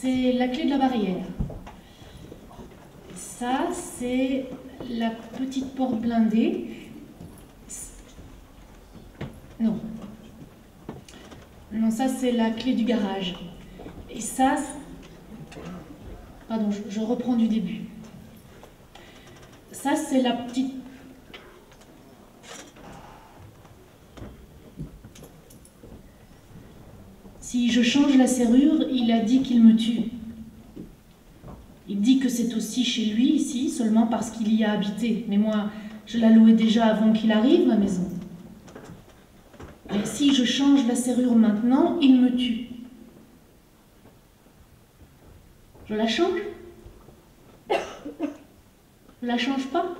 c'est la clé de la barrière. Ça, c'est la petite porte blindée. Non. Non, ça, c'est la clé du garage. Et ça... Pardon, je reprends du début. Ça, c'est la petite... Si je change la serrure, il a dit qu'il me tue. Il dit que c'est aussi chez lui, ici, seulement parce qu'il y a habité. Mais moi, je la louais déjà avant qu'il arrive, ma maison. Et si je change la serrure maintenant, il me tue. Je la change? Je la change pas?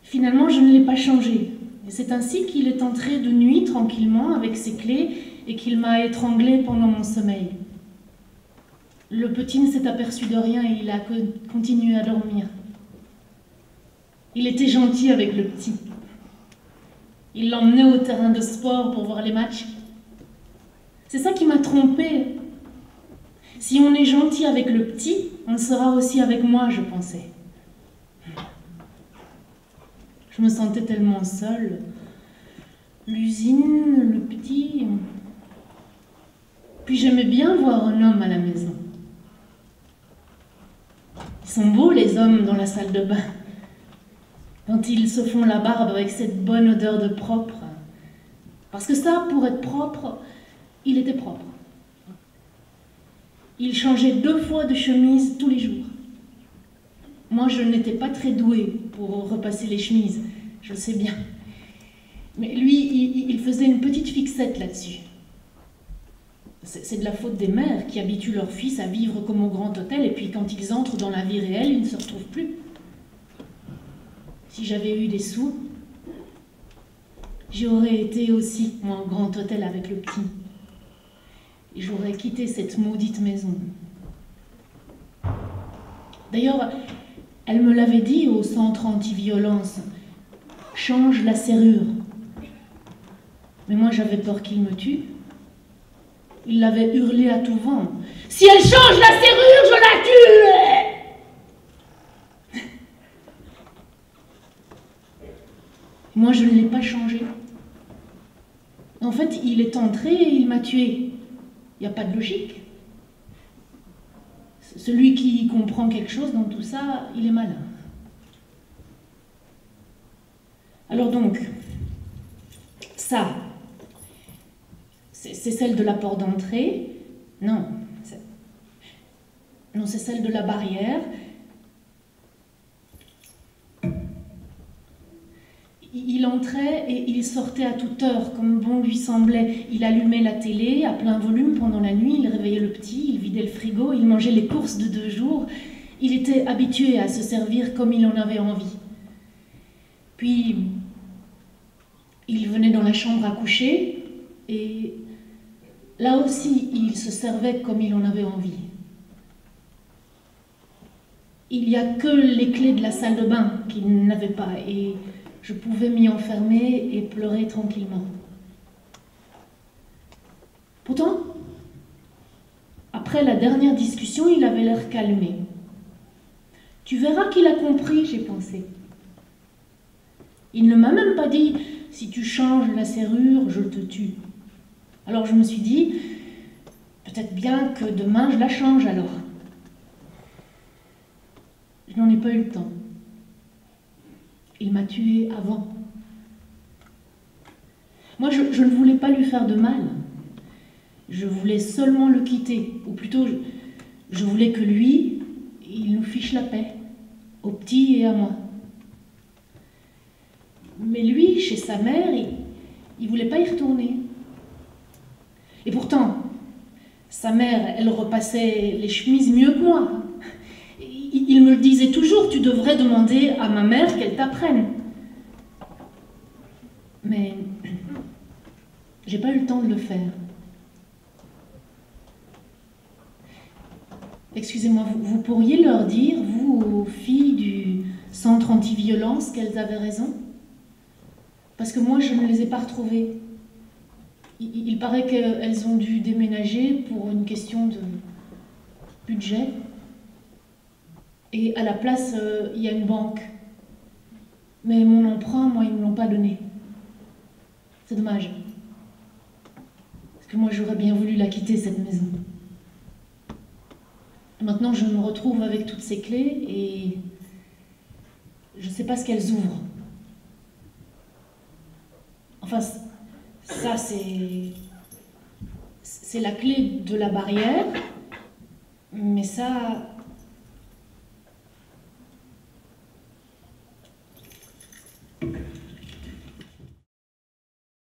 Finalement, je ne l'ai pas changée. Et c'est ainsi qu'il est entré de nuit tranquillement avec ses clés et qu'il m'a étranglée pendant mon sommeil. Le petit ne s'est aperçu de rien et il a continué à dormir. Il était gentil avec le petit. Il l'emmenait au terrain de sport pour voir les matchs. C'est ça qui m'a trompée. Si on est gentil avec le petit, on le sera aussi avec moi, je pensais. Je me sentais tellement seule. L'usine, le petit... Puis j'aimais bien voir un homme à la maison. Ils sont beaux, les hommes, dans la salle de bain. Quand ils se font la barbe avec cette bonne odeur de propre. Parce que ça, pour être propre, il était propre. Il changeait 2 fois de chemise tous les jours. Moi, je n'étais pas très douée pour repasser les chemises, je le sais bien. Mais lui, il faisait une petite fixette là-dessus. C'est de la faute des mères qui habituent leurs fils à vivre comme au grand hôtel, et puis quand ils entrent dans la vie réelle, ils ne se retrouvent plus. Si j'avais eu des sous, j'aurais été aussi au grand hôtel avec le petit. Et j'aurais quitté cette maudite maison. D'ailleurs, elle me l'avait dit au centre anti-violence. Change la serrure. Mais moi, j'avais peur qu'il me tue. Il l'avait hurlé à tout vent. Si elle change la serrure, je la tue! Moi, je ne l'ai pas changé. En fait, il est entré et il m'a tué. Il n'y a pas de logique. Celui qui comprend quelque chose dans tout ça, il est malin. Alors donc, ça, c'est celle de la porte d'entrée. Non, c'est celle de la barrière. Il entrait et il sortait à toute heure, comme bon lui semblait. Il allumait la télé à plein volume pendant la nuit, il réveillait le petit, il vidait le frigo, il mangeait les courses de 2 jours. Il était habitué à se servir comme il en avait envie. Puis, il venait dans la chambre à coucher et là aussi, il se servait comme il en avait envie. Il n'y a que les clés de la salle de bain qu'il n'avait pas et je pouvais m'y enfermer et pleurer tranquillement. Pourtant, après la dernière discussion, il avait l'air calmé. Tu verras qu'il a compris, j'ai pensé. Il ne m'a même pas dit « si tu changes la serrure, je te tue ». Alors je me suis dit « peut-être bien que demain je la change alors ». Je n'en ai pas eu le temps. Il m'a tué avant. Moi, je ne voulais pas lui faire de mal. Je voulais seulement le quitter. Ou plutôt, je voulais que lui, il nous fiche la paix. Au petit et à moi. Mais lui, chez sa mère, il ne voulait pas y retourner. Et pourtant, sa mère, elle repassait les chemises mieux que moi. Il me le disait toujours, tu devrais demander à ma mère qu'elle t'apprenne. Mais j'ai pas eu le temps de le faire. Excusez-moi, vous pourriez leur dire, vous, aux filles du centre anti-violence, qu'elles avaient raison? Parce que moi, je ne les ai pas retrouvées. Il paraît qu'elles ont dû déménager pour une question de budget. Et à la place, il y a une banque. Mais mon emprunt, moi, ils ne me l'ont pas donné. C'est dommage. Parce que moi, j'aurais bien voulu la quitter, cette maison. Et maintenant, je me retrouve avec toutes ces clés et je ne sais pas ce qu'elles ouvrent. Enfin, ça, c'est la clé de la barrière. Mais ça,